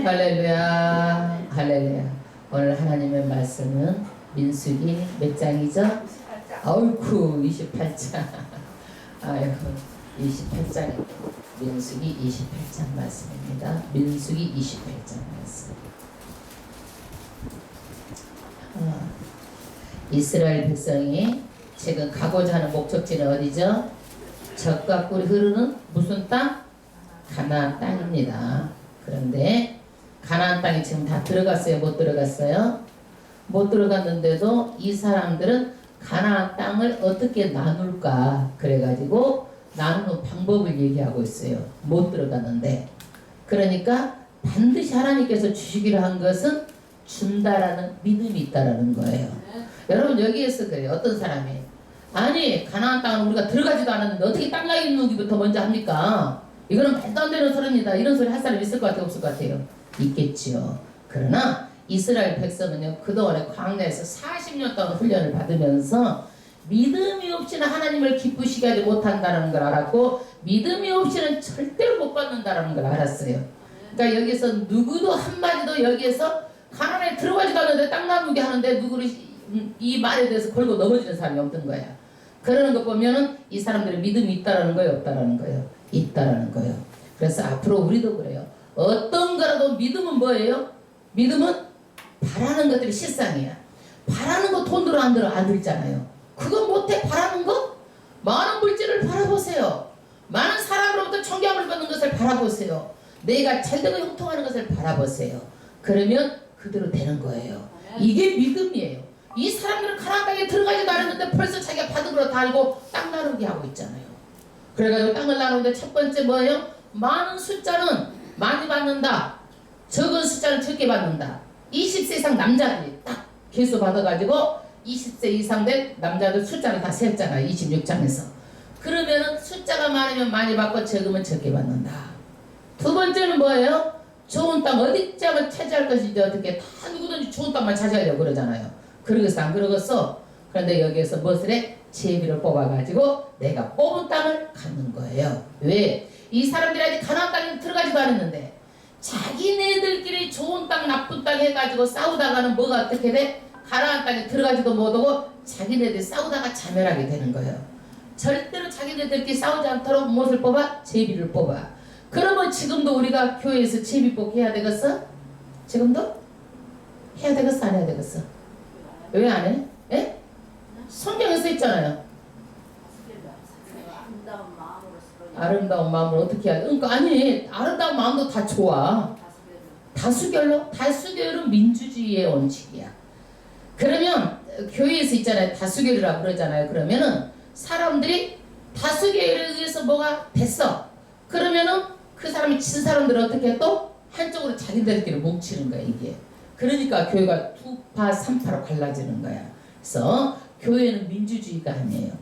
할렐루야, 할렐루야. 오늘 하나님의 말씀은 민수기 몇 장이죠? 아이쿠 28장. 아이고 28장. 민수기 28장 말씀입니다. 민수기 28장 말씀. 이스라엘 백성이 지금 가고자 하는 목적지는 어디죠? 젖과 꿀이 흐르는 무슨 땅? 가나안 땅입니다. 그런데 가나안 땅에 지금 다 들어갔어요? 못 들어갔어요? 못 들어갔는데도 이 사람들은 가나안 땅을 어떻게 나눌까 그래가지고 나누는 방법을 얘기하고 있어요. 못 들어갔는데. 그러니까 반드시 하나님께서 주시기로 한 것은 준다라는 믿음이 있다라는 거예요. 여러분 여기에서 그래요. 어떤 사람이 아니 가나안 땅은 우리가 들어가지도 않았는데 어떻게 땅 나누기부터 먼저 합니까? 이거는 말도 안 되는 소리입니다. 이런 소리 할 사람 있을 것 같아요? 없을 것 같아요? 있겠지요. 그러나 이스라엘 백성은요 그동안에 광야에서 40년 동안 훈련을 받으면서 믿음이 없이는 하나님을 기쁘시게 하지 못한다는 걸 알았고 믿음이 없이는 절대로 못 받는다는 걸 알았어요. 그러니까 여기서 누구도 한마디도 여기에서 가나안에 들어가지도 않는데 땅 나누게 하는데 누구를 이 말에 대해서 걸고 넘어지는 사람이 없던 거야. 그러는 거 보면은 이 사람들의 믿음이 있다라는 거예요, 없다라는 거예요? 있다라는 거예요. 그래서 앞으로 우리도 그래요. 어떤 거라도 믿음은 뭐예요? 믿음은 바라는 것들이 실상이야. 바라는 거 돈 들어 안 들잖아요. 그거 못해 바라는 거? 많은 물질을 바라보세요. 많은 사람으로부터 청량을 받는 것을 바라보세요. 내가 잘되고 형통하는 것을 바라보세요. 그러면 그대로 되는 거예요. 이게 믿음이에요. 이 사람들은 가나안 땅에 들어가지도 않았는데 벌써 자기가 받은 걸로 다 알고 땅 나누기 하고 있잖아요. 그래가지고 땅을 나누는데 첫 번째 뭐예요? 많은 숫자는 많이 받는다. 적은 숫자는 적게 받는다. 20세 이상 남자들이 딱 개수 받아가지고 20세 이상 된 남자들 숫자를 다 셌잖아요. 26장에서. 그러면은 숫자가 많으면 많이 받고 적으면 적게 받는다. 두 번째는 뭐예요? 좋은 땅 어디 땅을 차지할 것인지 어떻게 다 누구든지 좋은 땅만 차지하려고 그러잖아요. 그러겠어 안 그러겠어? 그런데 여기에서 무엇을 해? 제비를 뽑아가지고 내가 뽑은 땅을 갖는 거예요. 왜? 이 사람들이 아직 가나안 땅에 들어가지도 않았는데 자기네들끼리 좋은 땅 나쁜 땅 해가지고 싸우다가는 뭐가 어떻게 돼? 가나안 땅에 들어가지도 못하고 자기네들이 싸우다가 자멸하게 되는 거예요. 절대로 자기네들끼리 싸우지 않도록 무엇을 뽑아? 제비를 뽑아. 그러면 지금도 우리가 교회에서 제비 뽑기 해야 되겠어? 지금도? 해야 되겠어? 안 해야 되겠어? 왜 안 해? 예? 성경에 써 있잖아요. 아름다운 마음을 어떻게 해야 돼? 그러니까 아니 아름다운 마음도 다 좋아. 다수결로? 다수결은 민주주의의 원칙이야. 그러면 교회에서 있잖아요. 다수결이라고 그러잖아요. 그러면은 사람들이 다수결에 의해서 뭐가 됐어. 그러면은 그 사람이 친 사람들은 어떻게 또 한쪽으로 자기들끼리 뭉치는 거야 이게. 그러니까 교회가 2파 3파로 갈라지는 거야. 그래서 교회는 민주주의가 아니에요.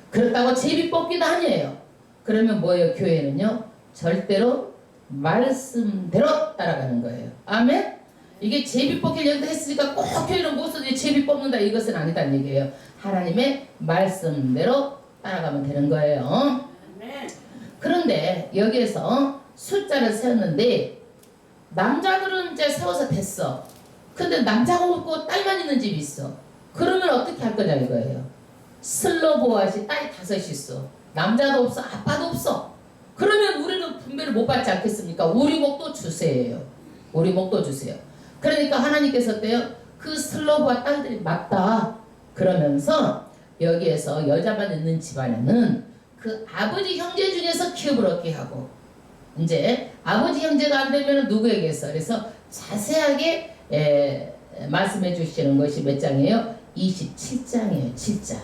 그렇다고 제비 뽑기도 아니에요. 그러면 뭐예요? 교회는요 절대로 말씀대로 따라가는 거예요. 아멘? 이게 제비 뽑기를 여기서 했으니까 꼭 교회는 무슨 제비 뽑는다 이것은 아니다는 얘기예요. 하나님의 말씀대로 따라가면 되는 거예요. 그런데 여기에서 숫자를 세웠는데 남자들은 이제 세워서 됐어. 근데 남자가 없고 딸만 있는 집이 있어. 그러면 어떻게 할 거냐 이거예요. 슬로보아시 딸이 5이 있어. 남자도 없어 아빠도 없어. 그러면 우리는 분배를 못 받지 않겠습니까? 우리 목도 주세요. 우리 목도 주세요. 그러니까 하나님께서 어때요? 그 슬로보아 딸들이 맞다. 그러면서 여기에서 여자만 있는 집안에는 그 아버지 형제 중에서 기업을 얻게 하고 이제 아버지 형제가 안 되면 누구에게 했어? 그래서 자세하게 말씀해 주시는 것이 몇 장이에요? 27장이에요. 7장.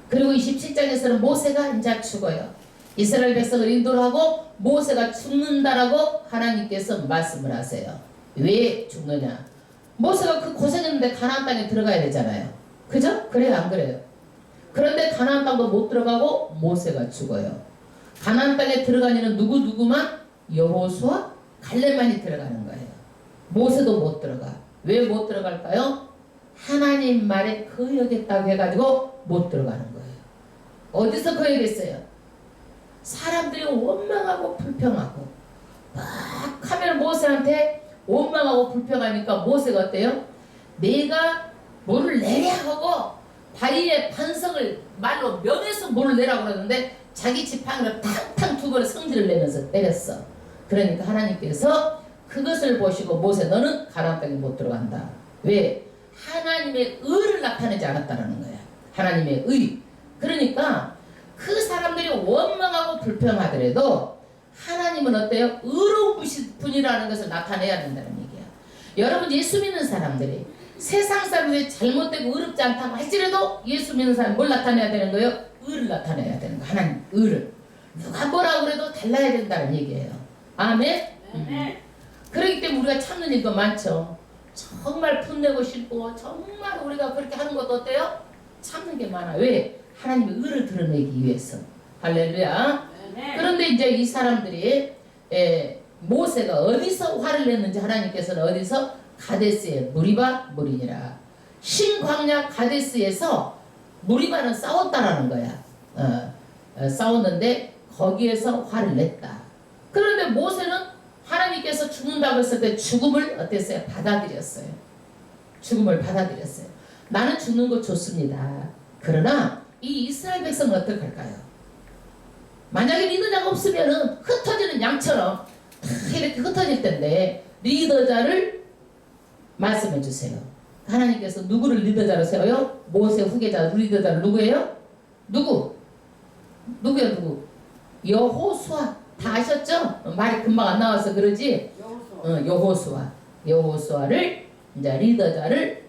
그리고 27장에서는 모세가 이제 죽어요. 이스라엘 백성을 인도를 하고 모세가 죽는다라고 하나님께서 말씀을 하세요. 왜 죽느냐? 모세가 그 고생했는데 가나안 땅에 들어가야 되잖아요. 그죠? 그래요 안 그래요? 그런데 가나안 땅도 못 들어가고 모세가 죽어요. 가나안 땅에 들어가니는 누구만? 여호수아 갈렙만이 들어가는 거예요. 모세도 못 들어가. 왜 못 들어갈까요? 하나님 말에 거역했다고 해가지고 못 들어가는 거예요. 어디서 거역했어요? 사람들이 원망하고 불평하고 막 하면 모세한테 원망하고 불평하니까 모세가 어때요? 내가 물을 내려 하고 바위에 반석을 말로 명해서 물을 내라고 그러는데 자기 지팡이로 탕탕 두 번을 성질을 내면서 때렸어. 그러니까 하나님께서 그것을 보시고 모세 너는 가나안 땅에 못 들어간다. 왜? 하나님의 의를 나타내지 않았다라는 거야. 하나님의 의. 그러니까 그 사람들이 원망하고 불평하더라도 하나님은 어때요? 의로운 분이라는 것을 나타내야 된다는 얘기야. 여러분 예수 믿는 사람들이 세상 사람들이 잘못되고 의롭지 않다고 할지라도 예수 믿는 사람이 뭘 나타내야 되는 거예요? 의를 나타내야 되는 거예요. 하나님 의를. 누가 뭐라고 그래도 달라야 된다는 얘기예요. 아멘? 그렇기 때문에 우리가 참는 일도 많죠. 정말 풋내고 싶고 정말 우리가 그렇게 하는 것도 어때요? 참는 게 많아. 왜? 하나님의 의를 드러내기 위해서. 할렐루야. 그런데 이제 이 사람들이 모세가 어디서 화를 냈는지 하나님께서는 어디서? 가데스의 무리바 무리니라. 신광야 가데스에서 무리바는 싸웠다라는 거야. 싸웠는데 거기에서 화를 냈다. 그런데 모세는 하나님께서 죽는다고 했을 때 죽음을 어땠어요? 받아들였어요. 죽음을 받아들였어요. 나는 죽는 거 좋습니다. 그러나 이 이스라엘 백성은 어떡할까요? 만약에 리더자가 없으면은 흩어지는 양처럼 이렇게 흩어질 텐데 리더자를 말씀해 주세요. 하나님께서 누구를 리더자로 세워요? 모세 후계자 리더자를 누구예요? 누구예요? 누구? 여호수아. 다 아셨죠? 말이 금방 안 나와서 그러지. 여호수아를 이제 리더자를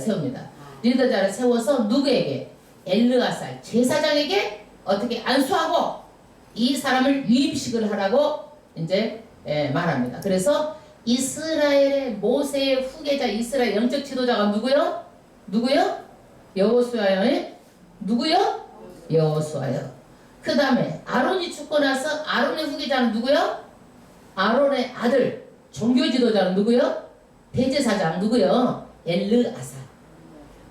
세웁니다. 리더자를 세워서 누구에게? 엘르아살 제사장에게 어떻게 안수하고 이 사람을 위임식을 하라고 이제 말합니다. 그래서 이스라엘의 모세의 후계자 이스라엘 영적 지도자가 누구요? 여호수아요. 누구요? 여호수아요. 그 다음에 아론이 죽고 나서 아론의 후계자는 누구요? 아론의 아들 종교 지도자는 누구요? 대제사장 누구요? 엘르아살.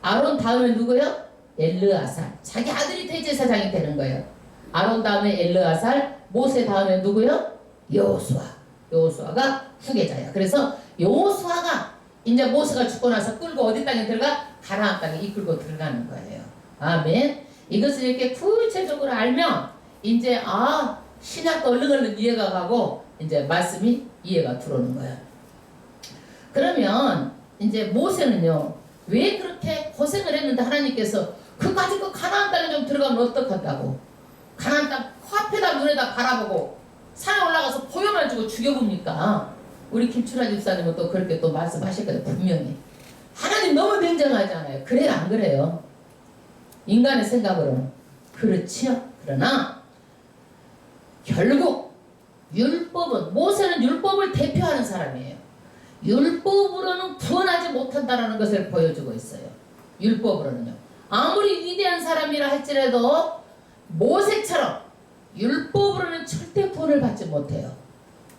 아론 다음에 누구요? 엘르아살. 자기 아들이 대제사장이 되는 거예요. 아론 다음에 엘르아살, 모세 다음에 누구요? 여호수아가 후계자야. 그래서 여호수아가 이제 모세가 죽고 나서 끌고 어디 땅에 들어가? 가나안 땅에 이끌고 들어가는 거예요. 아멘. 이것을 이렇게 구체적으로 알면 이제 신약도 얼른 이해가 가고 이제 말씀이 이해가 들어오는 거야. 그러면 이제 모세는요 왜 그렇게 고생을 했는데 하나님께서 그까짓 그 가나안 땅에 좀 들어가면 어떡한다고? 가나안 땅 코앞에다 눈에다 바라보고 산에 올라가서 보여만 주고 죽여봅니까? 우리 김춘하 집사님은 또 그렇게 또 말씀하실 거예요. 분명히 하나님 너무 냉정하잖아요. 그래요 안 그래요? 인간의 생각으로는 그렇지요. 그러나 결국 율법은 모세는 율법을 대표하는 사람이에요. 율법으로는 구원하지 못한다는 것을 보여주고 있어요. 율법으로는요. 아무리 위대한 사람이라 할지라도 모세처럼 율법으로는 절대 구원을 받지 못해요.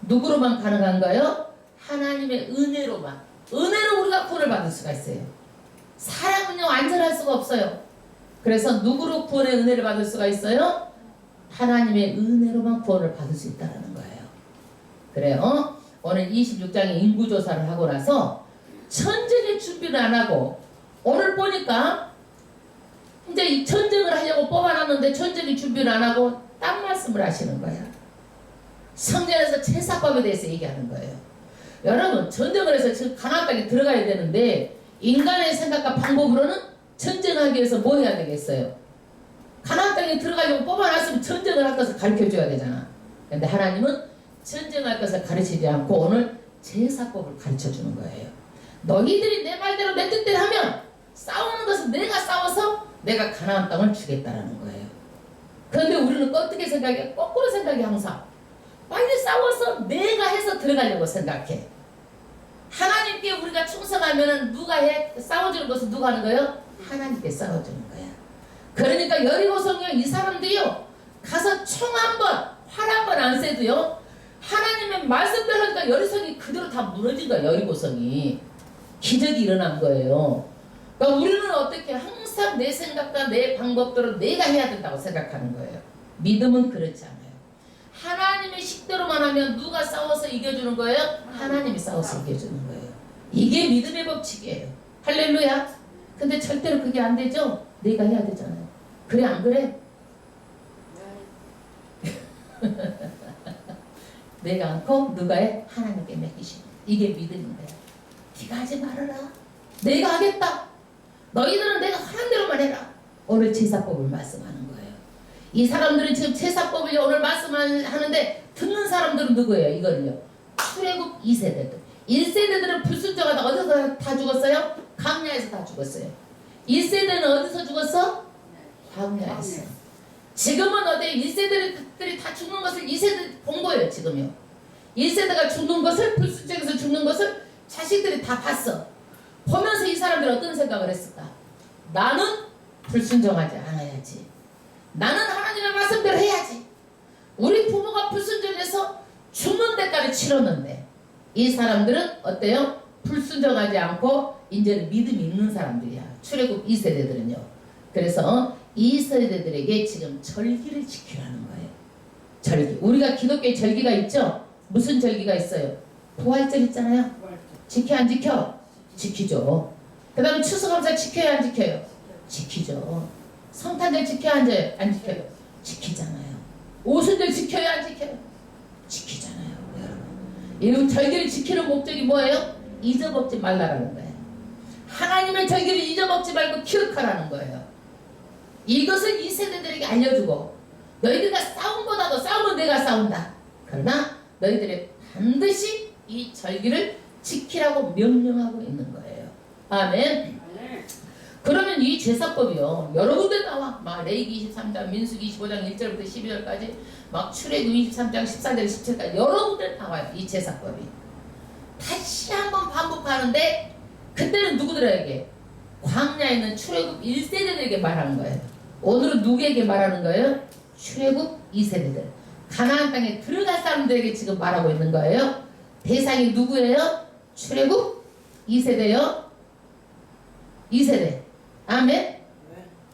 누구로만 가능한가요? 하나님의 은혜로만. 은혜로 우리가 구원을 받을 수가 있어요. 사람은요 완전할 수가 없어요. 그래서 누구로 구원의 은혜를 받을 수가 있어요? 하나님의 은혜로만 구원을 받을 수 있다는 거예요. 그래요. 오늘 26장의 인구조사를 하고 나서 전쟁의 준비를 안 하고 오늘 보니까 이제 이 전쟁을 하려고 뽑아놨는데 전쟁의 준비를 안 하고 딴 말씀을 하시는 거야. 성전에서 제사법에 대해서 얘기하는 거예요. 여러분 전쟁을 해서 지금 가나안 땅에 들어가야 되는데 인간의 생각과 방법으로는 전쟁하기 위해서 뭐 해야 되겠어요? 가나안 땅에 들어가려고 뽑아놨으면 전쟁을 할 것을 가르쳐줘야 되잖아. 근데 하나님은 전쟁할 것을 가르치지 않고 오늘 제사법을 가르쳐주는 거예요. 너희들이 내 말대로 내 뜻대로 하면 싸우는 것은 내가 싸워서 내가 가나안 땅을 주겠다라는 거예요. 그런데 우리는 어떻게 생각해? 거꾸로 생각해. 항상 빨리 싸워서 내가 해서 들어가려고 생각해. 하나님께 우리가 충성하면 누가 해? 싸워주는 것은 누가 하는 거예요? 하나님께 싸워주는 거야. 그러니까 여리고성이요 이 사람들이요 가서 총 한 번, 활 한 번 안 쐬도요 하나님의 말씀대로 하니까 여리고성이 그대로 다 무너진 거야. 여리고성이 기적이 일어난 거예요. 그러니까 우리는 어떻게 항상 내 생각과 내 방법대로 내가 해야 된다고 생각하는 거예요. 믿음은 그렇지 않아요. 하나님의 식대로만 하면 누가 싸워서 이겨주는 거예요? 하나님이 싸워서 이겨주는 거예요. 이게 믿음의 법칙이에요. 할렐루야. 근데 절대로 그게 안 되죠? 내가 해야 되잖아요. 그래 안 그래? 내가 않고 누가 해? 하나님께 맡기시는. 이게 믿음인데 네가 하지 말아라. 내가 하겠다. 너희들은 내가 하는 대로만 해라. 오늘 제사법을 말씀하는 거예요. 이 사람들은 지금 제사법을 오늘 말씀하는데 듣는 사람들은 누구예요? 이거는요. 출애굽 2세대들. 1세대들은 불순종하다 어디서 다 죽었어요? 광야에서 다 죽었어요. 1세대는 어디서 죽었어? 광야에서. 지금은 어디 1세대들이 다 죽는 것을 2세대 본 거예요. 지금요. 1세대가 죽는 것을, 불순종에서 죽는 것을 자식들이 다 봤어. 보면서 이 사람들이 어떤 생각을 했을까? 나는 불순종하지 않아야지. 나는 하나님의 말씀대로 해야지. 우리 부모가 불순종해서 죽는 데까지 치렀는데 이 사람들은 어때요? 불순종하지 않고 이제는 믿음이 있는 사람들이야. 출애굽 2세대들은요. 그래서 2세대들에게 지금 절기를 지키라는 거예요. 절기. 우리가 기독교에 절기가 있죠? 무슨 절기가 있어요? 부활절 있잖아요. 지켜 안 지켜? 지키죠. 그 다음에 추수감사 지켜요 안 지켜요? 지키죠. 성탄절 지켜요 안 지켜요? 지키잖아요. 오순절 지켜요 안 지켜요? 지키잖아요. 여러분. 이 절기를 지키는 목적이 뭐예요? 잊어먹지 말라라는 거예요. 하나님의 절기를 잊어먹지 말고 기억하라는 거예요. 이것을 이 세대들에게 알려주고 너희들과 싸움보다도 싸움은 내가 싸운다. 그러나 너희들이 반드시 이 절기를 지키라고 명령하고 있는 거예요. 아멘. 그러면 이 제사법이요 여러 군데 나와. 막 레위기 23장, 민수기 25장 1절부터 12절까지, 막 출애굽 23장 14절 17절까지 여러 군데 나와요. 이 제사법이. 다시 한번 반복하는데 그때는 누구들에게? 광야에 있는 출애굽 1세대들에게 말하는 거예요. 오늘은 누구에게 말하는 거예요? 출애굽 2세대들. 가나안 땅에 들어갈 사람들에게 지금 말하고 있는 거예요. 대상이 누구예요? 출애굽 2세대요. 2세대. 아멘?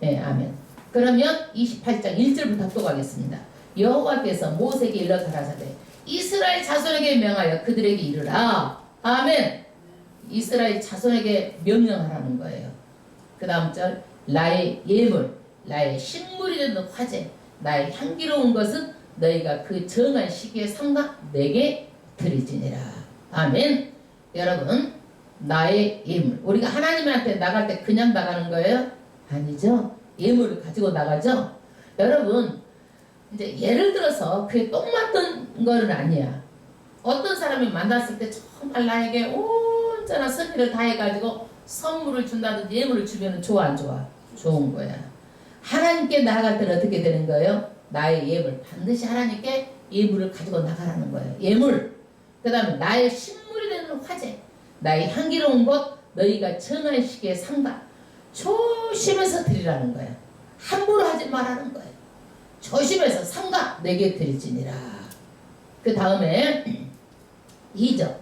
네, 아멘. 그러면 28장 1절부터 또 가겠습니다. 여호와께서 모세에게 일러 가라사대 이스라엘 자손에게 명하여 그들에게 이르라. 아멘. 이스라엘 자손에게 명령하라는 거예요. 그 다음 절 나의 예물, 나의 식물이 되는 화제, 나의 향기로운 것은 너희가 그 정한 시기에 삼가 내게 드리지니라. 아멘. 여러분, 나의 예물. 우리가 하나님한테 나갈 때 그냥 나가는 거예요? 아니죠. 예물을 가지고 나가죠. 여러분, 이제 예를 들어서 그게 똥 맞던 거는 아니야. 어떤 사람이 만났을 때 정말 나에게 온전한 선의를 다해가지고 선물을 준다든지 예물을 주면 좋아 안 좋아? 좋은 거야. 하나님께 나아갈 때는 어떻게 되는 거예요? 나의 예물. 반드시 하나님께 예물을 가지고 나가라는 거예요. 예물. 그 다음에 나의 식물이 되는 화제, 나의 향기로운 것, 너희가 정한 시기에 상가. 조심해서 드리라는 거예요. 함부로 하지 말라는 거예요. 조심해서 상가 내게 드릴지니라. 그 다음에 2절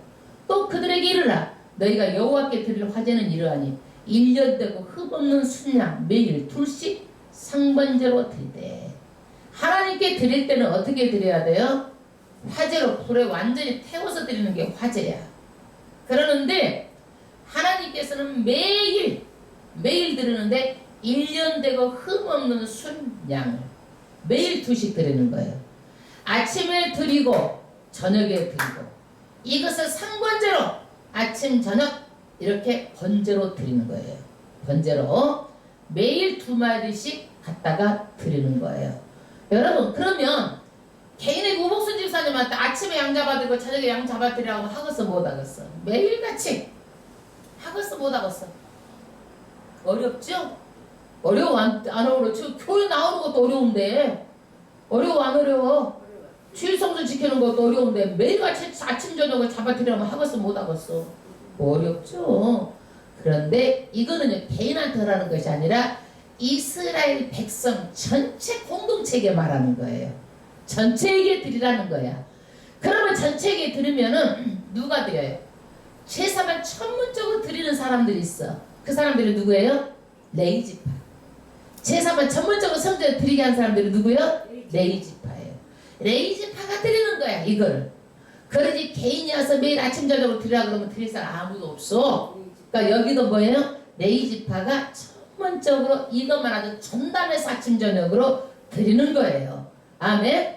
또 그들에게 이르라. 너희가 여호와께 드릴 화제는 이러하니 1년 되고 흠없는 순양 매일 둘씩 상번제로 드리되. 하나님께 드릴 때는 어떻게 드려야 돼요? 화제로 불에 완전히 태워서 드리는 게 화제야. 그러는데 하나님께서는 매일 드리는데 1년 되고 흠없는 순양을 매일 2씩 드리는 거예요. 아침에 드리고 저녁에 드리고 이것을 상번제로 아침 저녁 이렇게 번제로 드리는 거예요. 번제로 매일 2마리씩 갖다가 드리는 거예요. 여러분, 그러면 개인의 우복순 집사님한테 아침에 양 잡아드리고 저녁에 양 잡아드리라고 하겠어 못 하겠어? 매일같이 하겠어 못 하겠어? 어렵죠? 어려워 안 어려워? 지금 교회 나오는 것도 어려운데 어려워 안 어려워? 주일성수 지키는 것도 어려운데 매일같이 아침 저녁을 잡아드리라면 하겠어 못 하겠어? 어렵죠? 그런데 이거는 개인한테 하라는 것이 아니라 이스라엘 백성 전체 공동체에게 말하는 거예요. 전체에게 드리라는 거야. 그러면 전체에게 드리면은 누가 드려요? 제사만 전문적으로 드리는 사람들이 있어. 그 사람들이 누구예요? 레위지파. 제사만 전문적으로 성전에 드리게 한 사람들이 누구예요? 레위지파예요. 레위지파가 거야 이거를. 그러지 개인이 와서 매일 아침 저녁으로 드리라 그러면 드릴 사람 아무도 없어. 그러니까 여기도 뭐예요? 네이지파가 전문적으로 이것만 아주 전담해서 아침 저녁으로 드리는 거예요. 아멘.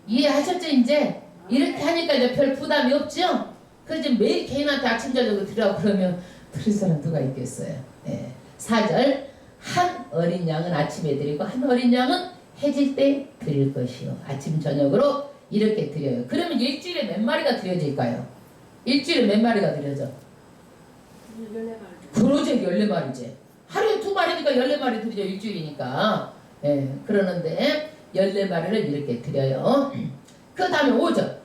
이해하셨죠 이제? 이렇게 하니까 이제 별 부담이 없죠? 그래서 매일 개인한테 아침 저녁으로 드리라고 그러면 드릴 사람 누가 있겠어요? 예. 4절 한 어린 양은 아침에 드리고 한 어린 양은 해질 때 드릴 것이요. 아침 저녁으로 이렇게 드려요. 그러면 일주일에 몇 마리가 드려질까요? 일주일에 몇 마리가 드려져? 14마리. 그러죠. 14마리지. 하루에 2마리니까 14마리 드리죠. 일주일이니까. 예, 그러는데 14마리를 이렇게 드려요. 그 다음에 5절.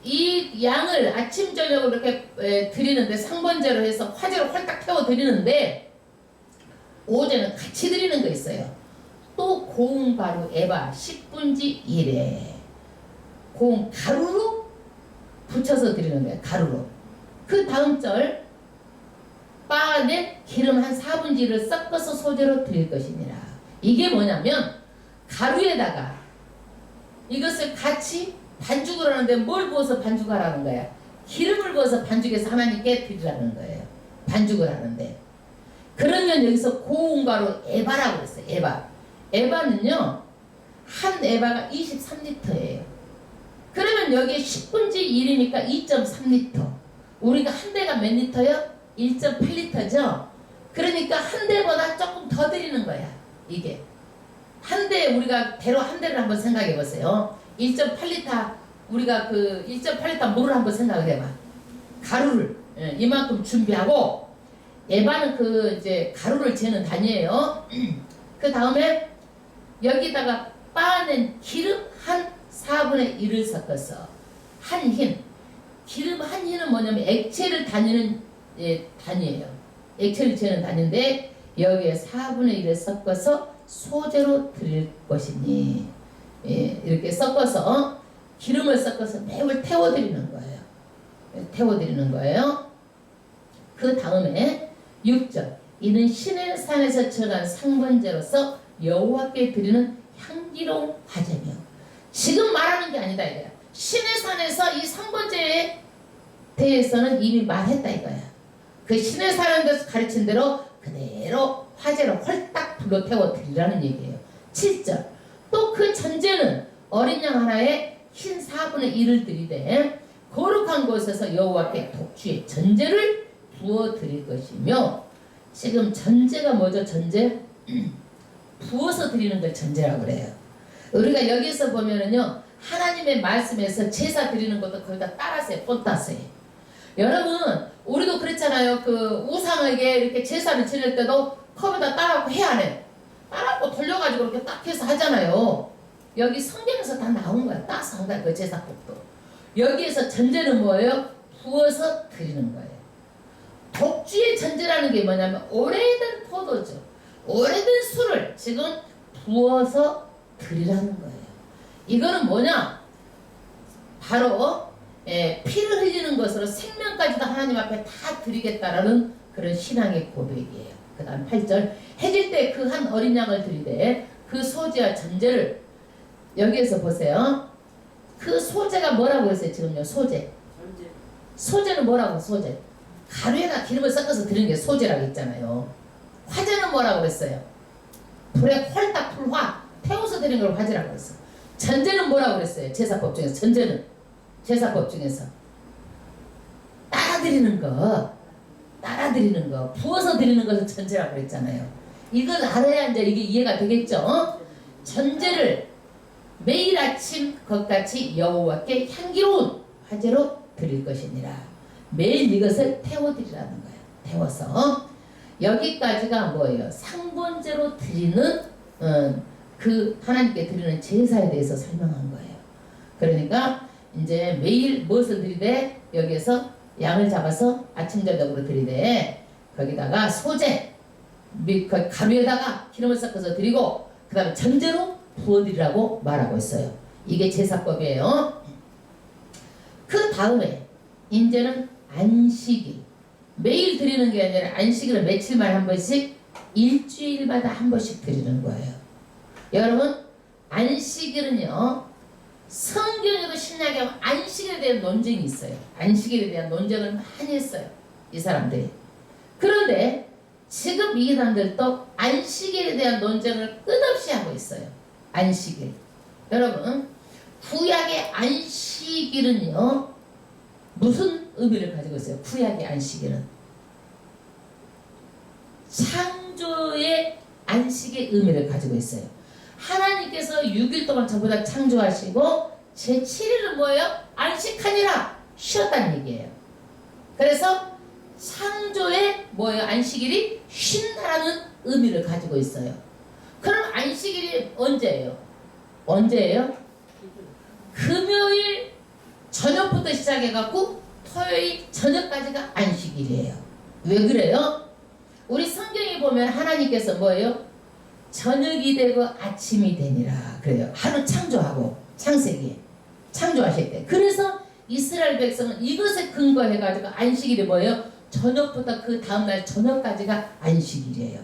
이 양을 아침 저녁으로 이렇게 드리는데 상번제로 해서 화제로 홀딱 태워 드리는데 5절은 같이 드리는 거 있어요. 또 고운 가루 에바 10분지 1에 고운 가루로 붙여서 드리는 거예요. 가루로. 그 다음 절 바 안에 기름 한 4분지 1을 섞어서 소재로 드릴 것이니라. 이게 뭐냐면 가루에다가 이것을 같이 반죽을 하는데 뭘 부어서 반죽하라는 거야? 기름을 부어서 반죽해서 하나님께 드리라는 거예요. 반죽을 하는데. 그러면 여기서 고운 가루 에바라고 그랬어요. 에바. 에바는요. 한 에바가 23리터예요. 그러면 여기에 10분지 1이니까 2.3리터. 우리가 한 대가 몇 리터요? 1.8리터죠. 그러니까 한 대보다 조금 더 드리는 거야. 이게. 한 대 우리가 대로 한 대를 한번 생각해 보세요. 1.8리터 우리가 그 1.8리터 물을 한번 생각을 해봐. 가루를 이만큼 준비하고 에바는 그 이제 가루를 재는 단위예요. 그 다음에 여기다가 빻아낸 기름 한 4분의 1을 섞어서 한 흰. 기름 한 흰은 뭐냐면 액체를 다니는 단위예요. 액체를 재는 단위인데 여기에 4분의 1을 섞어서 소재로 드릴 것이니 이렇게 섞어서 기름을 섞어서 매울 태워드리는 거예요. 태워드리는 거예요. 그 다음에 6절 이는 신의 산에서 처간 상번제로서 여호와께 드리는 향기로운 화제며 지금 말하는 게 아니다 이거야. 신의 산에서 이 상번제에 대해서는 이미 말했다 이거야. 그 신의 산에서 가르친 대로 그대로 화제로 홀딱 불러 태워 드리라는 얘기예요. 7절 또 그 전제는 어린 양 하나에 흰 4분의 1을 드리되 거룩한 곳에서 여호와께 독주의 전제를 부어 드릴 것이며 지금 전제가 뭐죠? 전제? 부어서 드리는 걸 전제라고 그래요. 우리가 여기서 보면은요 하나님의 말씀에서 제사 드리는 것도 거의 다 따라서요. 본따서요. 여러분 우리도 그랬잖아요. 그 우상에게 이렇게 제사를 지낼 때도 컵에다 따라고 해 안 해? 따라고 돌려가지고 이렇게 딱 해서 하잖아요. 여기 성경에서 다 나온 거야. 따서 한 거야. 그 제사법도. 여기에서 전제는 뭐예요? 부어서 드리는 거예요. 독주의 전제라는 게 뭐냐면 오래된 포도주, 오래된 술을 지금 부어서 드리라는 거예요. 이거는 뭐냐? 바로 피를 흘리는 것으로 생명까지도 하나님 앞에 다 드리겠다라는 그런 신앙의 고백이에요. 그 다음 8절 해질 때 그 한 어린 양을 드리되 그 소재와 전제를 여기에서 보세요. 그 소재가 뭐라고 했어요? 지금요 소재. 소재는 뭐라고? 소재. 가루에다 기름을 섞어서 드리는 게 소재라고 했잖아요. 화제는 뭐라고 그랬어요? 불에 홀딱 불화 태워서 드리는 걸 화제라고 그랬어요. 전제는 뭐라고 그랬어요? 제사법 중에서. 전제는 제사법 중에서 따라드리는 거 부어서 드리는 것을 전제라고 그랬잖아요. 이걸 알아야 이제 이게 이해가 되겠죠? 전제를 매일 아침 것같이 여호와께 향기로운 화제로 드릴 것이니라. 매일 이것을 태워드리라는 거예요. 태워서 여기까지가 뭐예요? 상번제로 드리는 그 하나님께 드리는 제사에 대해서 설명한 거예요. 그러니까 이제 매일 무엇을 드리되 여기에서 양을 잡아서 아침 저녁으로 드리되 거기다가 소재 가루에다가 기름을 섞어서 드리고 그 다음에 전제로 부어드리라고 말하고 있어요. 이게 제사법이에요. 그 다음에 이제는 안식일 매일 드리는 게 아니라 안식일은 며칠만 한 번씩 일주일마다 한 번씩 드리는 거예요. 여러분 안식일은요 성경에도 신약에 하면 안식에 대한 논쟁이 있어요. 안식에 대한 논쟁을 많이 했어요. 이 사람들이. 그런데 지금 이 사람들도 안식일에 대한 논쟁을 끝없이 하고 있어요. 안식일. 여러분, 구약의 안식일은요, 무슨 의미를 가지고 있어요? 구약의 안식일은 창조의 안식의 의미를 가지고 있어요. 하나님께서 6일 동안 전부 다 창조하시고 제7일은 뭐예요? 안식하니라, 쉬었다는 얘기예요. 그래서 창조의 뭐예요? 안식일이 쉰다라는 의미를 가지고 있어요. 그럼 안식일이 언제예요? 언제예요? 금요일 저녁부터 시작해갖고 토요일 저녁까지가 안식일이에요. 왜 그래요? 우리 성경에 보면 하나님께서 뭐예요? 저녁이 되고 아침이 되니라 그래요. 하루 창조하고 창세기에 창조하실 때. 그래서 이스라엘 백성은 이것에 근거해가지고 안식일이 뭐예요? 저녁부터 그 다음날 저녁까지가 안식일이에요.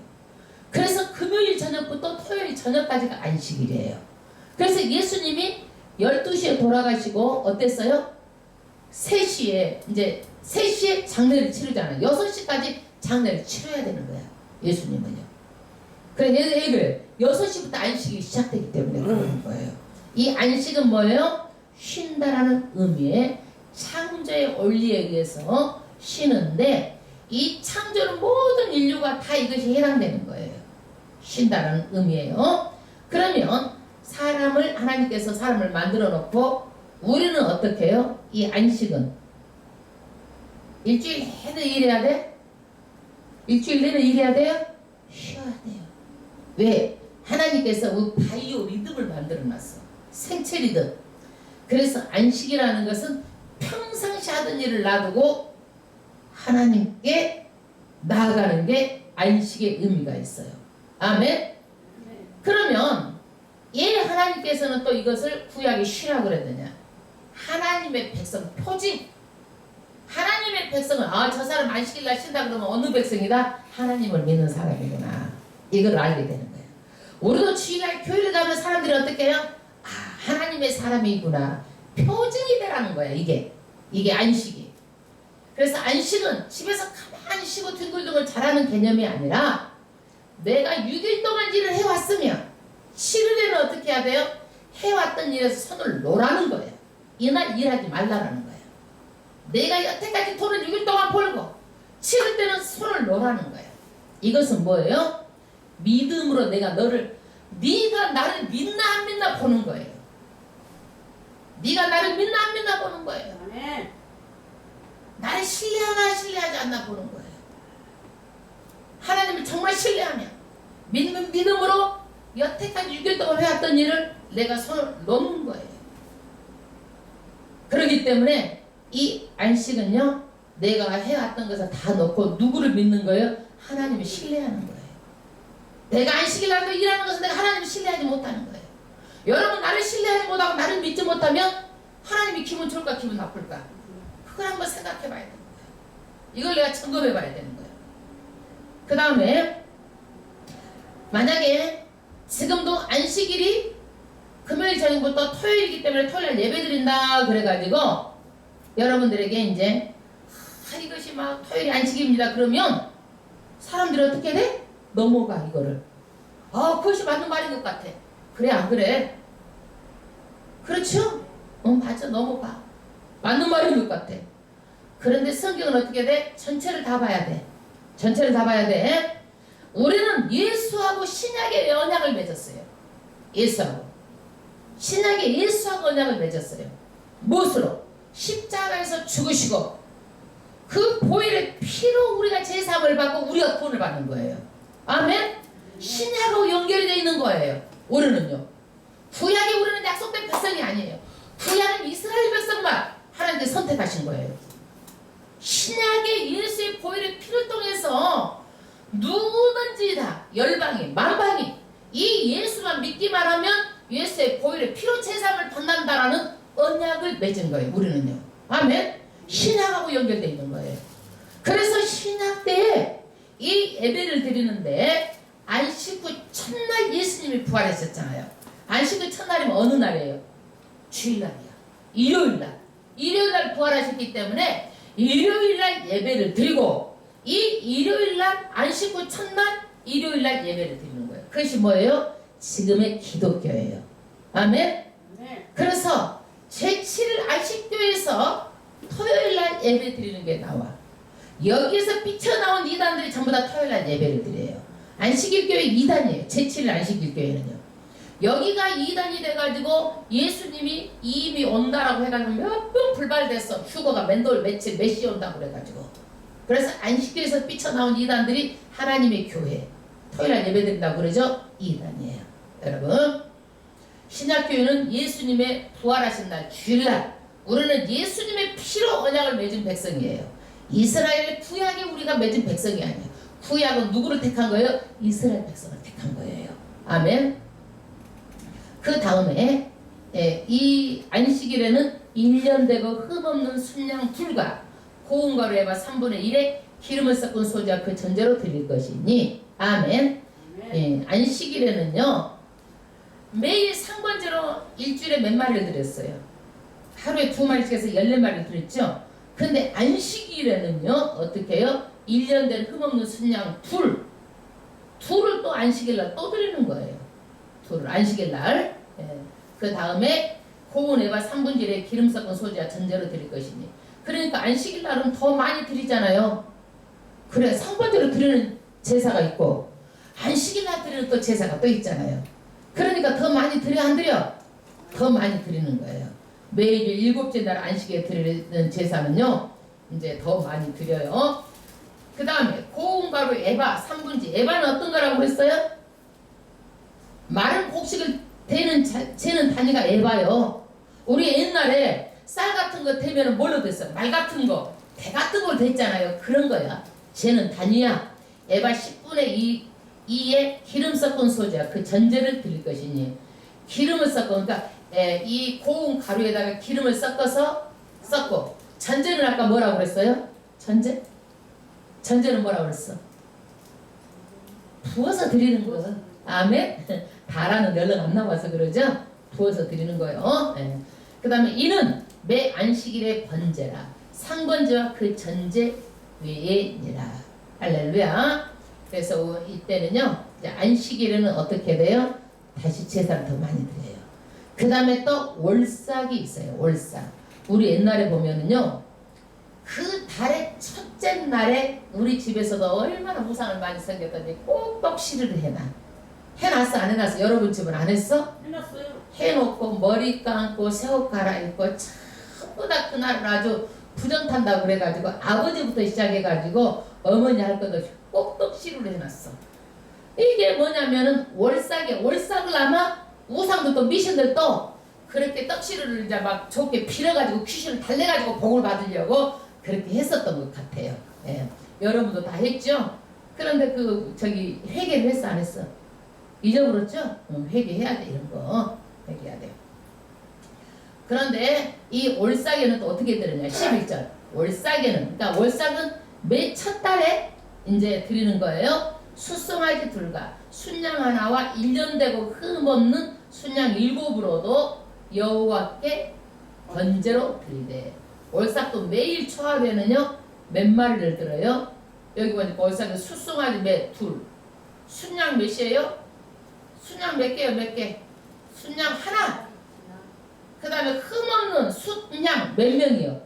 그래서 금요일 저녁부터 토요일 저녁까지가 안식일이에요. 그래서 예수님이 12시에 돌아가시고 어땠어요? 3시에 이제 3시에 장례를 치르잖아요. 6시까지 장례를 치러야 되는 거야. 예수님은요. 그래 왜 그래? 6시부터 안식이 시작되기 때문에 그러는 거예요. 이 안식은 뭐예요? 쉰다라는 의미의 창조의 원리에 의해서 쉬는데 이 창조는 모든 인류가 다 이것이 해당되는 거예요. 쉰다라는 의미예요. 그러면 하나님께서 사람을 만들어 놓고 우리는 어떻게 해요? 이 안식은 일주일 내내 일해야 돼? 일주일 내내 일해야 돼요? 쉬어야 돼요. 왜? 하나님께서 바이오 리듬을 만들어 놨어. 생체 리듬. 그래서 안식이라는 것은 평상시 하던 일을 놔두고 하나님께 나아가는 게 안식의 의미가 있어요. 아멘? 그러면 예 하나님께서는 또 이것을 구약에 쉬라고 그랬느냐? 하나님의 백성 표징. 하나님의 백성은 저 사람 안식일 날 쉰다 그러면 어느 백성이다? 하나님을 믿는 사람이구나. 이걸 알게 되는 거예요. 우리도 주일날 교회를 가면 사람들이 어떻게 해요? 하나님의 사람이구나. 표징이 되라는 거예요. 이게 안식이. 그래서 안식은 집에서 가만히 쉬고 뒹굴뒹굴 자라는 개념이 아니라 내가 6일 동안 일을 해왔으면 7일에는 어떻게 해야 돼요? 해왔던 일에서 손을 놓으라는 거예요. 이날 일하지 말라는 거예요. 내가 여태까지 돈을 6일 동안 벌고 7일 때는 손을 놓으라는 거예요. 이것은 뭐예요? 믿음으로 네가 나를 믿나 안 믿나 보는 거예요. 네가 나를 믿나 안 믿나 보는 거예요. 나를 신뢰하나 신뢰하지 않나 보는 거예요. 하나님을 정말 신뢰하면 믿음으로 여태까지 6일 동안 해왔던 일을 내가 손을 놓는 거예요. 그렇기 때문에 이 안식은요, 내가 해왔던 것을 다 놓고 누구를 믿는 거예요? 하나님을 신뢰하는 거예요. 내가 안식일 날도 일하는 것은 내가 하나님을 신뢰하지 못하는 거예요. 여러분 나를 신뢰하지 못하고 나를 믿지 못하면 하나님이 기분 좋을까 기분 나쁠까? 그걸 한번 생각해 봐야 되는 거예요. 이걸 내가 점검해 봐야 되는 거예요. 그 다음에 만약에 지금도 안식일이 금요일 저녁부터 토요일이기 때문에 토요일 예배 드린다 그래가지고 여러분들에게 이제 이것이 막 토요일이 안식입니다 그러면 사람들이 어떻게 돼? 넘어가 이거를. 그것이 맞는 말인 것 같아. 그래 안 그래? 그렇죠? 맞아 넘어가. 맞는 말인 것 같아. 그런데 성경은 어떻게 돼? 전체를 다 봐야 돼. 전체를 다 봐야 돼. 우리는 예수하고 신약의 언약을 맺었어요. 예수하고. 신약의 예수하고 언약을 맺었어요. 무엇으로? 십자가에서 죽으시고 그 보혈의 피로 우리가 제사함을 받고 우리가 구원을 받는 거예요. 아멘? 신약하고 연결이 되어 있는 거예요. 우리는요. 구약에 우리는 약속된 백성이 아니에요. 구약은 이스라엘 백성만 하나님께서 선택하신 거예요. 신약의 예수의 보혈의 피를 통해서 누구든지 다 열방이 만방이 이 예수만 믿기만 하면 예수의 보혈의 피로 제사함을 받는다라는 언약을 맺은 거예요. 우리는요. 아멘? 신약하고 연결되어 있는 거예요. 그래서 신약 때에 이 예배를 드리는데 안식 후 첫날 예수님이 부활했었잖아요. 안식 후 첫날이면 어느 날이에요? 주일날이야. 일요일날. 일요일날 부활하셨기 때문에 일요일날 예배를 드리고 이 일요일날 안 씻고 첫날 일요일날 예배를 드리는 거예요. 그것이 뭐예요? 지금의 기독교예요. 아멘? 네. 그래서 제7일 안식교에서 토요일날 예배 드리는 게 나와. 여기에서 삐쳐나온 이단들이 전부 다 토요일날 예배를 드려요. 안식일교회 2단이에요. 제7일 안식일교회는요. 여기가 2단이 돼가지고 예수님이 이미 온다라고 해가지고 몇 번 불발됐어. 휴거가 맨돌 며칠 몇 시 온다고 그래가지고. 그래서 안식교에서 삐쳐나온 이단들이 하나님의 교회 토요일날 예배드린다고 그러죠. 2단이에요. 여러분 신약교회는 예수님의 부활하신 날 주일날 우리는 예수님의 피로 언약을 맺은 백성이에요. 이스라엘의 구약에 우리가 맺은 백성이 아니에요. 구약은 누구를 택한 거예요? 이스라엘 백성을 택한 거예요. 아멘. 그 다음에 이 안식일에는 1년 되고 흠없는 순양 둘과 고운 가루 에바 3분의 1에 기름을 섞은 소지와 그 전제로 드릴 것이니 아멘. 안식일에는요 매일 상번제로 일주일에 몇 마리를 드렸어요. 하루에 2마리씩 해서 14마리를 드렸죠. 근데 안식일에는요 어떻게 해요? 1년 된 흠없는 순양 둘을 또 안식일날 또 드리는 거예요. 둘을 안식일날. 그 다음에 고운 에바 3분의 1에 기름 섞은 소지와 전제로 드릴 것이니 그러니까 안식일날은 더 많이 드리잖아요. 그래 상번제로 드리는 제사가 있고 안식일날 드리는 또 제사가 또 있잖아요. 그러니까 더 많이 드려 안 드려? 더 많이 드리는 거예요. 매일 7째 날 안식에 드리는 제사는요 이제 더 많이 드려요. 그 다음에 고운 가루 에바 3분지 에바는 어떤 거라고 그랬어요? 마른 곡식을 재는 단위가 에바요. 우리 옛날에 쌀 같은 거 되면 뭘로 됐어요? 말 같은 거, 대 같은 걸 됐잖아요. 그런 거야. 재는 단위야. 에바 10분의 2에 기름 섞은 소지야. 그 전제를 드릴 것이니 기름을 섞어 그러니까 이 고운 가루에다가 기름을 섞고 전제는 아까 뭐라고 그랬어요? 전제는 뭐라고 그랬어? 부어서 드리는 거. 아멘? 다라는 얼른 안 나와서 그러죠? 부어서 드리는 거예요. 그 다음에 이는 매 안식일의 번제라 상번제와 그 전제 외에니라. 할렐루야. 그래서 이때는요 이제 안식일에는 어떻게 돼요? 다시 제사를 더 많이 드려요. 그 다음에 또 월삭이 있어요. 월삭. 우리 옛날에 보면은요 그 달의 첫째 날에 우리 집에서도 얼마나 무상을 많이 섬겼더니 꼭 떡시를 해놨어 안 해놨어? 여러분 집은 안 했어? 해놨어요. 해놓고 머리 감고 새옷 갈아입고 전부 다 그날은 아주 부정탄다고 그래가지고 아버지부터 시작해가지고 어머니 할 것 없이 꼭 떡시루를 해놨어. 이게 뭐냐면은 월삭을 아마 우상도 또 미신들 또 그렇게 떡시루를 이제 막 좋게 빌어가지고 귀신을 달래가지고 복을 받으려고 그렇게 했었던 것 같아요. 여러분도 다 했죠? 그런데 회개를 했어 안 했어? 잊어버렸죠? 회개해야 돼. 이런 거 회개해야 돼요. 그런데 이 월삭에는 또 어떻게 들으냐 11절 월삭에는 그러니까 월삭은 매 첫 달에 이제 드리는 거예요. 숫송아지 둘과 순양 하나와 1년 되고 흠없는 순양 7으로도 여호와께 번제로 드리되 월삭도 매일 초하루에는요 몇 마리를 들어요? 여기 보니까 월삭은 숫송아지 둘 순양 몇이에요? 순양 몇 개요? 몇 개? 순양 하나. 그 다음에 흠없는 순양 몇 명이요?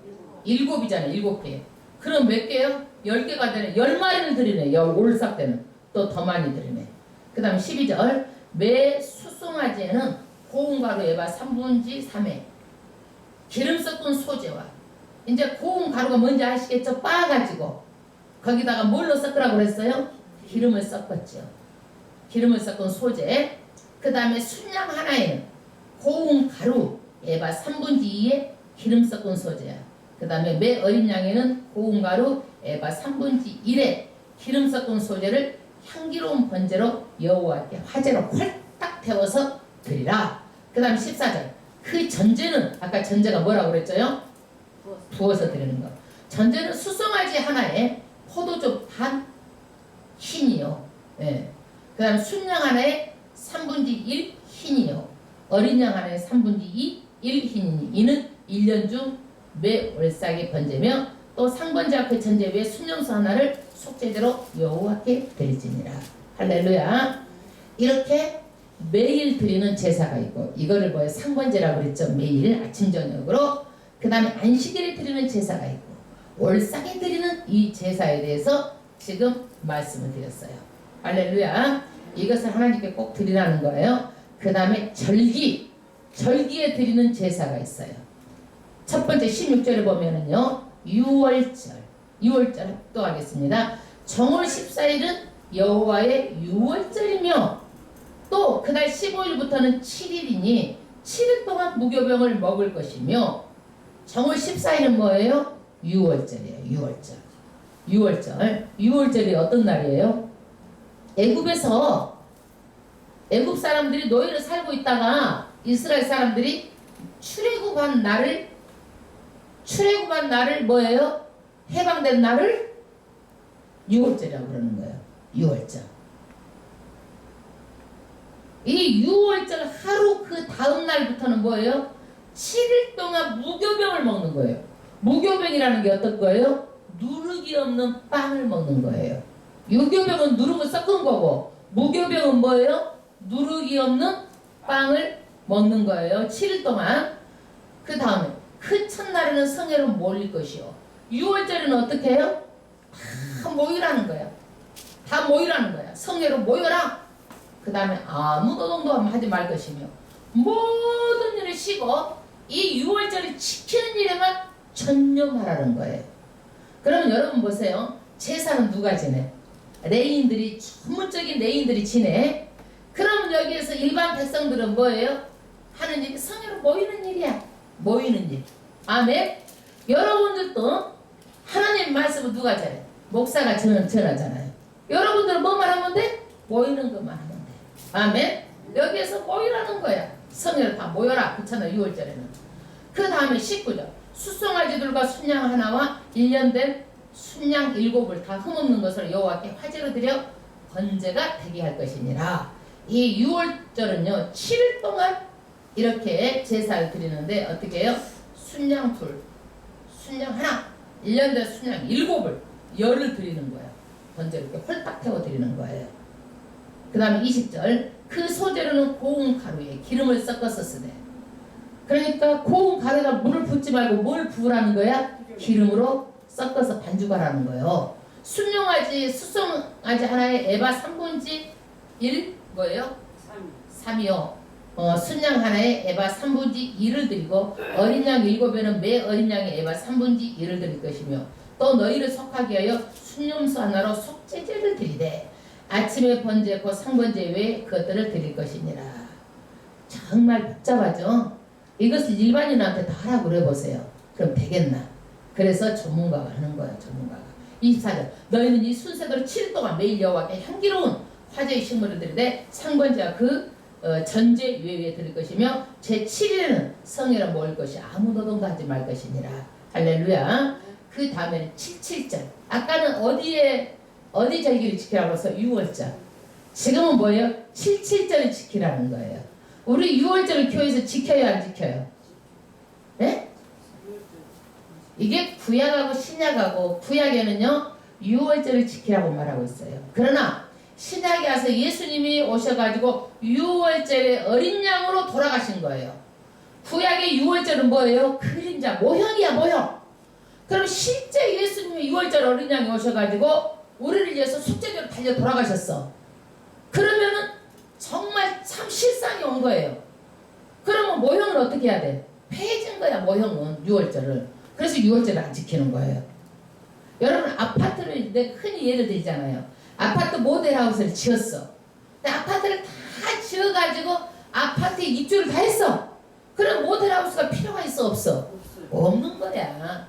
7이잖아요. 7개. 그럼 몇 개요? 10개가 되네. 10마리를 드리네. 월삭 때는. 또 더 많이 드리네. 그 다음에 12절 매 숫송아지에는 고운 가루 에바 3분지 3회 기름 섞은 소재와 이제 고운 가루가 뭔지 아시겠죠? 빻아가지고 거기다가 뭘로 섞으라고 그랬어요? 기름을 섞었죠. 기름을 섞은 소재. 그 다음에 순양 하나에는 고운 가루 에바 3분지 2에 기름 섞은 소재야. 그 다음에 매 어린 양에는 고운 가루 에바 3분지 1에 기름 섞은 소재를 향기로운 번제로 여호와께 화제로 홀딱 태워서 드리라. 그 다음 14절 그 전제는 아까 전제가 뭐라고 그랬죠? 부어서 드리는 거. 전제는 수송아지 하나에 포도주 반 흰이요. 그 다음 순양 하나에 3분지 1 흰이요. 어린 양 하나에 3분지 2 1흰 이는 1년 중 매 월삭의 번제며 또 상번제와 그 전제 위에 순영수 하나를 속죄제로 여호와께 드릴지니라. 할렐루야. 이렇게 매일 드리는 제사가 있고 이거를 뭐예요? 상번제라고 그랬죠. 매일 아침 저녁으로. 그 다음에 안식일에 드리는 제사가 있고 월삭에 드리는 이 제사에 대해서 지금 말씀을 드렸어요. 할렐루야. 이것을 하나님께 꼭 드리라는 거예요. 그 다음에 절기에 드리는 제사가 있어요. 첫 번째 16절에 보면은요. 6월절 합독하겠습니다. 정월 14일은 여호와의 6월절이며 또 그날 15일부터는 7일이니 7일 동안 무교병을 먹을 것이며 정월 14일은 뭐예요? 6월절이에요. 6월절이 어떤 날이에요? 애굽 사람들이 노예로 살고 있다가 이스라엘 사람들이 출애굽한 날을 뭐예요? 해방된 날을 6월절이라고 그러는 거예요. 6월절. 이 6월절 하루 그 다음 날부터는 뭐예요? 7일 동안 무교병을 먹는 거예요. 무교병이라는 게 어떤 거예요? 누룩이 없는 빵을 먹는 거예요. 유교병은 누룩을 섞은 거고 무교병은 뭐예요? 누룩이 없는 빵을 먹는 거예요. 7일 동안. 그 다음에 그 첫날에는 성회로 몰릴 것이요. 6월절에는 어떻게 해요? 다 모이라는 거야. 성회로 모여라. 그 다음에 아무 노동도 하지 말 것이며 모든 일을 쉬고 이 6월절을 지키는 일에만 전념하라는 거예요. 그러면 여러분 보세요. 제사는 누가 지내? 전문적인 레인들이 지내. 그럼 여기에서 일반 백성들은 뭐예요? 하는 일이 성회로 모이는 일이야. 모이는 일. 아멘. 여러분들도 하나님 말씀을 누가 전해? 목사가 전하잖아요. 여러분들은 뭐만 하면 돼? 모이는 것만 하면 돼. 아멘. 여기에서 모이라는 거야. 성회로 다 모여라. 그렇잖아요. 6월절에는. 그 다음에 19절. 숫송아지들과 순양 하나와 1년 된 순양 7을 다 흠없는 것을 여호와께 화제로 드려 번제가 되게 할 것이니라. 이 6월절은요 7일 동안 이렇게 제사를 드리는데 어떻게 해요? 순양 하나 1년 된 순양 7을 열을 드리는 거예요. 번제로 이렇게 홀딱 태워 드리는 거예요. 그 다음에 20절. 그 소재로는 고운 가루에 기름을 섞어서 쓰되. 그러니까 고운 가루에다 물을 붓지 말고 뭘 부으라는 거야? 기름으로 섞어서 반죽하라는 거예요. 숫송아지 하나에 에바 3분지 1 뭐예요? 3이요. 순양 하나에 에바 3분지 1을 드리고 어린 양 7에는 매 어린 양에 에바 3분지 1을 드릴 것이며 또 너희를 속하게 하여 순념수 하나로 속죄제를 드리되 아침에 번제 곧 상번제 외에 그것들을 드릴 것이니라. 정말 복잡하죠? 이것을 일반인한테 다 하라고 그래보세요. 그럼 되겠나? 그래서 전문가가 하는 거야. 전문가가. 24절. 너희는 이 순서대로 7일 동안 매일 여호와께 향기로운 화제의 식물을 드리되 상번제와 그 전제 외에 드릴 것이며 제7일에는 성회로 모일 것이 아무 노동도 하지 말 것이니라. 할렐루야. 그 다음에는 77절. 아까는 어디 절기를 지키라고 해서 6월절. 지금은 뭐예요? 77절을 지키라는 거예요. 우리 6월절을 교회에서 지켜요, 안 지켜요? 네? 이게 구약하고 신약하고 구약에는요 6월절을 지키라고 말하고 있어요. 그러나 신약에 와서 예수님이 오셔가지고 6월절에 어린 양으로 돌아가신 거예요. 구약의 6월절은 뭐예요? 그림자, 모형이야, 모형. 그럼 실제 예수님이 6월절 어린 양이 오셔가지고 우리를 위해서 속죄제로 달려 돌아가셨어. 그러면은 정말 참 실상이 온 거예요. 그러면 모형은 어떻게 해야 돼? 폐해진 거야, 모형은 6월절을. 그래서 6월절을 안 지키는 거예요. 여러분 아파트를 내가 흔히 예를 들잖아요. 아파트 모델하우스를 지었어. 근데 아파트를 다 지어가지고 아파트에 입주를 다 했어. 그럼 모델하우스가 필요가 있어 없어? 없는 거야.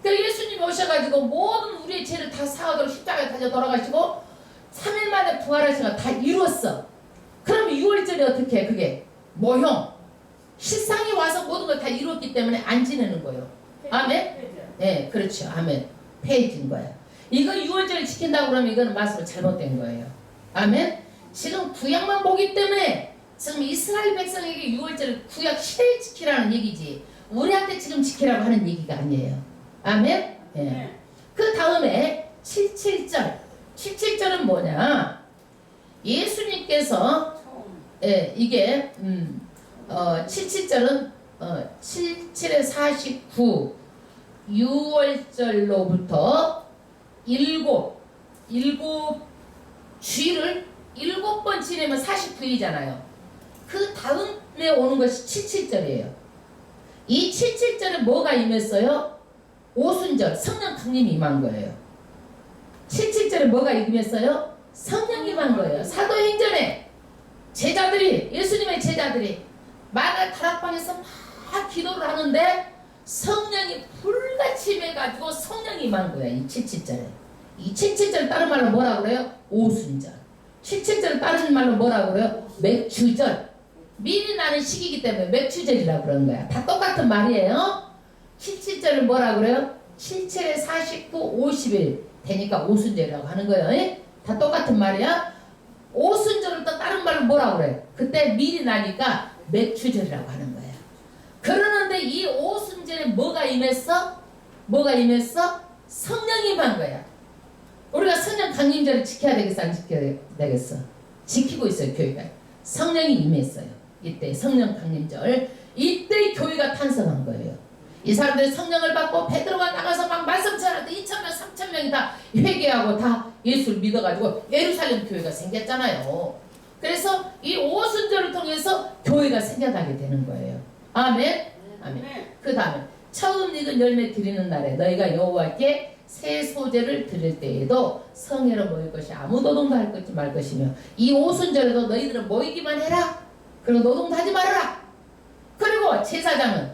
그러니까 예수님이 오셔가지고 모든 우리의 죄를 다 사하도록 십자가에 달려 돌아가시고 3일 만에 부활하셔서 다 이루었어. 그럼 6월절이 어떻게 해? 그게 모형 실상이 와서 모든 걸 다 이루었기 때문에 안 지내는 거예요. 아멘? 네, 그렇죠. 아멘. 폐해진 거야. 이거 6월절을 지킨다고 그러면 이거는 말씀을 잘못된 거예요. 아멘? 지금 구약만 보기 때문에 지금 이스라엘 백성에게 6월절을 구약 시대에 지키라는 얘기지 우리한테 지금 지키라고 하는 얘기가 아니에요. 아멘? 예. 그 다음에 77절. 77절은 뭐냐? 예수님께서 이게 77절은 77에 49 6월절로부터 일곱 주일을 7번 지내면 49일이잖아요. 그 다음에 오는 것이 77절이에요. 이 77절에 뭐가 임했어요? 오순절, 성령 강림이 임한 거예요. 77절에 뭐가 임했어요? 성령 임한 거예요. 사도행전에 제자들이, 예수님의 제자들이 마가 다락방에서 막 기도를 하는데 성령이 불같이 임해가지고 성령이 임한 거예요. 이 77절에. 이 77절 다른 말로 뭐라고 그래요? 오순절. 77절 다른 말로 뭐라고 그래요? 맥주절. 미리 나는 시기이기 때문에 맥주절이라고 그런 거야. 다 똑같은 말이에요. 77절을 뭐라고 그래요? 77에 49, 50일 되니까 오순절이라고 하는 거예요. 다 똑같은 말이야. 오순절을 또 다른 말로 뭐라고 그래? 그때 미리 나니까 맥주절이라고 하는 거야. 그러는데 이 오순절에 뭐가 임했어? 뭐가 임했어? 성령이 임한 거야. 우리가 성령 강림절을 지켜야 되겠어? 안 지켜야 되겠어? 지키고 있어요. 교회가. 성령이 임했어요. 이때 성령 강림절. 이때 교회가 탄생한 거예요. 이 사람들이 성령을 받고 베드로가 나가서 막 말씀 전할 때 2,000명, 3,000명이 다 회개하고 다 예수를 믿어가지고 예루살렘 교회가 생겼잖아요. 그래서 이 오순절을 통해서 교회가 생겨나게 되는 거예요. 아멘. 아멘. 그 다음에 처음 익은 열매 드리는 날에 너희가 여호와께 새 소재를 드릴 때에도 성회로 모일 것이 아무 노동도 할 것이 말 것이며 이 오순절에도 너희들은 모이기만 해라. 그리고 노동도 하지 말아라. 그리고 제사장은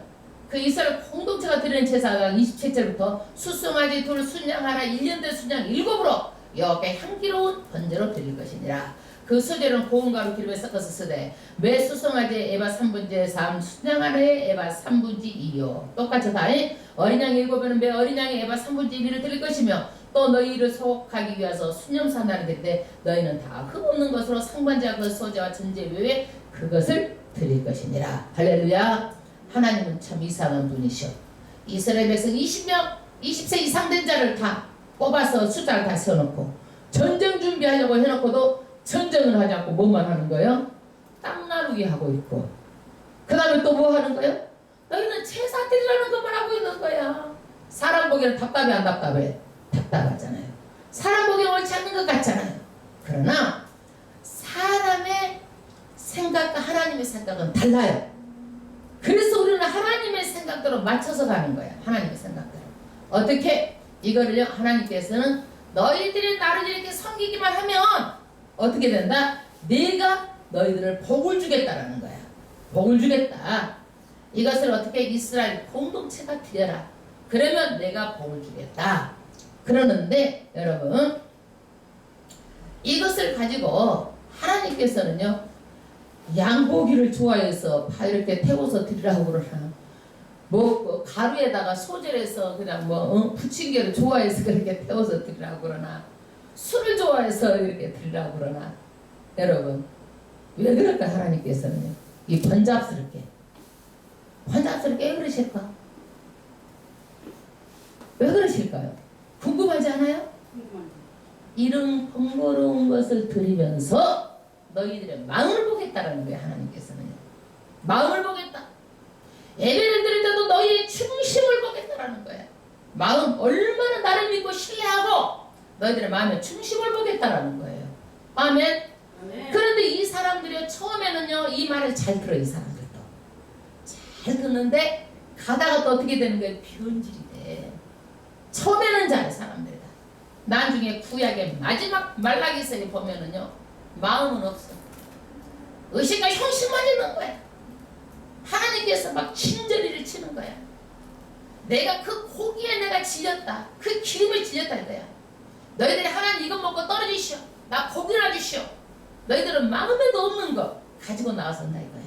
그 이스라엘 공동체가 드리는 제사장 27절부터 수송아지 둘, 순양 하나, 1년 된 순양 7으로 여호와께 향기로운 번제로 드릴 것이니라. 그 소재는 고운 가루 기름에 섞어서 쓰되 매 수송아지에 에바 3분의 3, 순양 하나에 에바 3분의 2요. 똑같이 다 어린 양 7에는 매 어린 양에 에바 3분의 1을 드릴 것이며 또 너희를 소혹하기 위해서 순념사 하나를 드릴 때 너희는 다 흠없는 것으로 상반제와 그 소재와 전제 외에 그것을 드릴 것이니라. 할렐루야. 하나님은 참 이상한 분이셔. 이스라엘 백성 20명, 20세 이상 된 자를 다 뽑아서 숫자를 다 세워놓고 전쟁 준비하려고 해놓고도 전쟁을 하지 않고 뭐만 하는 거예요? 땅 나누기 하고 있고 그 다음에 또 뭐 하는 거예요? 너희는 제사 드리라는 것만 하고 있는 거야. 사람 보기에는 답답해 안 답답해? 답답하잖아요. 사람 보기에 옳지 않는 것 같잖아요. 그러나 사람의 생각과 하나님의 생각은 달라요. 그래서 우리는 하나님의 생각대로 맞춰서 가는 거야. 하나님의 생각대로. 어떻게? 이거를요 하나님께서는 너희들이 나를 이렇게 섬기기만 하면 어떻게 된다? 내가 너희들을 복을 주겠다라는 거야. 복을 주겠다. 이것을 어떻게 이스라엘 공동체가 드려라. 그러면 내가 복을 주겠다. 그러는데 여러분 이것을 가지고 하나님께서는요 양고기를 좋아해서 파 이렇게 태워서 드리라고 그러나 뭐 가루에다가 소절해서 그냥 부침개를 좋아해서 그렇게 태워서 드리라고 그러나 술을 좋아해서 이렇게 드리라고 그러나 여러분 왜 그럴까? 하나님께서는요 이 번잡스럽게 왜 그러실까? 왜 그러실까요? 궁금하지 않아요? 이런 번거로운 것을 드리면서 너희들의 마음을 보겠다라는 거예요. 하나님께서는요 마음을 보겠다. 예배를 드릴 때도 너희의 중심을 보겠다라는 거예요. 마음 얼마나 나를 믿고 신뢰하고 너희들의 마음의 중심을 보겠다라는 거예요. 아멘. 아멘. 그런데 이 사람들이 처음에는요 이 말을 잘 들어요. 이 사람들도 잘 듣는데 가다가 또 어떻게 되는 거예요? 변질이 돼. 처음에는 잘 사람들이다. 나중에 구약의 마지막 말라기서에 보면은요 마음은 없어. 의식과 형식만 있는 거야. 하나님께서 막 친절이를 치는 거야. 내가 그 고기에 내가 질렸다. 그 기름을 질렸다 이거야. 너희들이 하나님 이것 먹고 떨어지시오. 나 고기나 주시오. 너희들은 마음에도 없는 거 가지고 나와선다 이거야.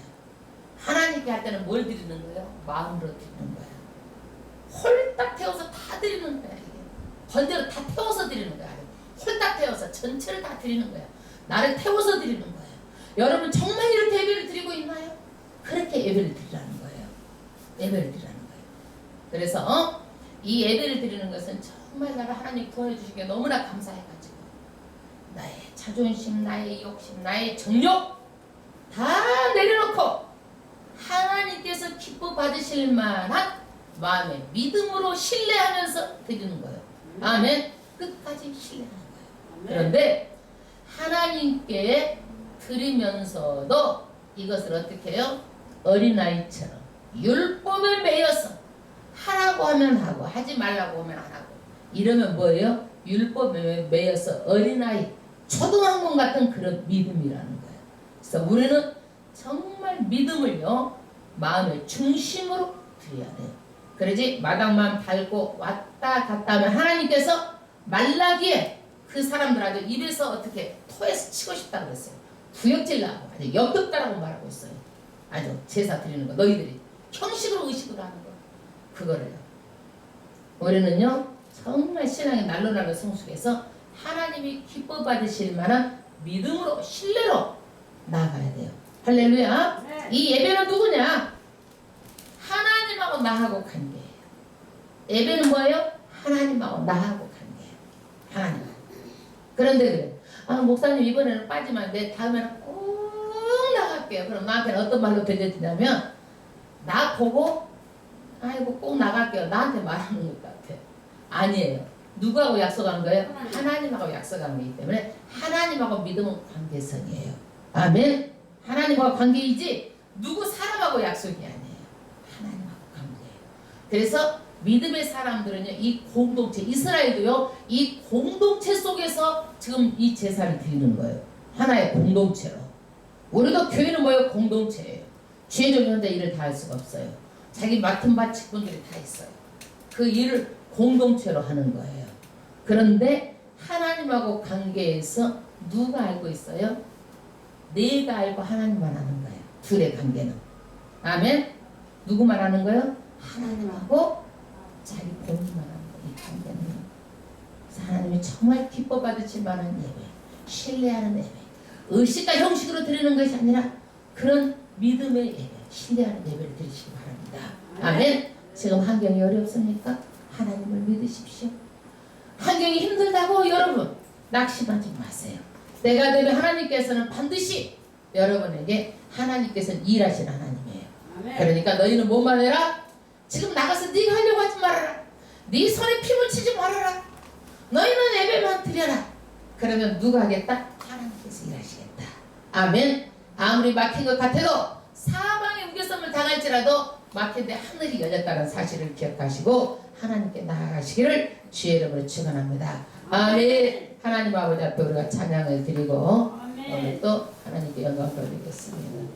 하나님께 할 때는 뭘 드리는 거예요? 마음으로 드리는 거야. 홀딱 태워서 다 드리는 거야. 이게. 번제로 다 태워서 드리는 거야. 홀딱 태워서 전체를 다 드리는 거야. 나를 태워서 드리는 거야. 여러분 정말 이렇게 예배를 드리고 있나요? 그렇게 예배를 드리라는 거예요. 예배를 드리라는 거예요. 그래서 이 예배를 드리는 것은 정말 나를 하나님 구원해 주신 게 너무나 감사해가지고 나의 자존심, 나의 욕심, 나의 정욕 다 내려놓고 하나님께서 기뻐 받으실 만한 마음의 믿음으로 신뢰하면서 드리는 거예요. 아멘. 끝까지 신뢰하는 거예요. 그런데 하나님께 드리면서도 이것을 어떻게 해요? 어린아이처럼 율법에 매여서 하라고 하면 하고 하지 말라고 하면 안 하고 이러면 뭐예요? 율법에 매여서 어린아이 초등학생 같은 그런 믿음이라는 거예요. 그래서 우리는 정말 믿음을요 마음의 중심으로 드려야 돼요. 그러지 마당만 밟고 왔다 갔다 하면 하나님께서 말라기에 그 사람들 아주 입에서 어떻게 토해서 치고 싶다고 그랬어요. 구역질나고 아주 역겹다라고 말하고 있어요. 아주 제사 드리는 거 너희들이 형식으로 의식으로 하는 거 그거래요. 우리는요 정말 신앙의 날로라는 성숙에서 하나님이 기뻐 받으실 만한 믿음으로 신뢰로 나아가야 돼요. 할렐루야. 네. 이 예배는 누구냐? 하나님하고 나하고 관계예요. 예배는 뭐예요? 하나님하고 나하고 관계예요. 하나님. 그런데 그래. 목사님 이번에는 빠지면 안 돼. 다음에는 꼭 나갈게요. 그럼 나한테는 어떤 말로 들려지냐면 나 보고 아이고 꼭 나갈게요. 나한테 말하는 것 같아. 아니에요. 누구하고 약속하는 거예요? 하나님하고 약속하는 거기 때문에 하나님하고 믿음은 관계성이에요. 아멘. 하나님하고 관계이지 누구 사람하고 약속이 아니에요. 하나님하고 관계예요. 그래서 믿음의 사람들은요 이 공동체 이스라엘도요 이 공동체 속에서 지금 이 제사를 드리는 거예요. 하나의 공동체로. 우리도 교회는 뭐예요? 공동체예요. 죄를 혼자 일을 다 할 수가 없어요. 자기 맡은 바 직분들이 다 있어요. 그 일을 공동체로 하는 거예요. 그런데 하나님하고 관계에서 누가 알고 있어요? 내가 알고 하나님만 아는 거예요. 둘의 관계는. 아멘. 누구만 아는 거예요? 하나님하고 자기 본인만 아는 거예요. 이 관계는. 그래서 하나님이 정말 기뻐 받으실 만한 예배, 신뢰하는 예배, 의식과 형식으로 드리는 것이 아니라 그런 믿음의 예배, 신뢰하는 예배를 드리시기 바랍니다. 아멘. 지금 환경이 어렵습니까? 하나님을 믿으십시오. 환경이 힘들다고 여러분 낙심하지 마세요. 때가 되면 하나님께서는 반드시 여러분에게 하나님께서는 일하시는 하나님이에요. 그러니까 너희는 뭐만 해라? 지금 나가서 네가 하려고 하지 말아라. 네 손에 피 묻히지 말아라. 너희는 예배만 드려라. 그러면 누가 하겠다? 하나님께서 일하시겠다. 아멘. 아무리 막힌 것 같아도 사방에 우겨섬을 당할지라도 막힌데 하늘이 열렸다는 사실을 기억하시고 하나님께 나아가시기를 주의 이름으로 축원합니다. 아멘. 하나님 아버지 앞에 우리가 찬양을 드리고 오늘 또 하나님께 영광 돌리겠습니다.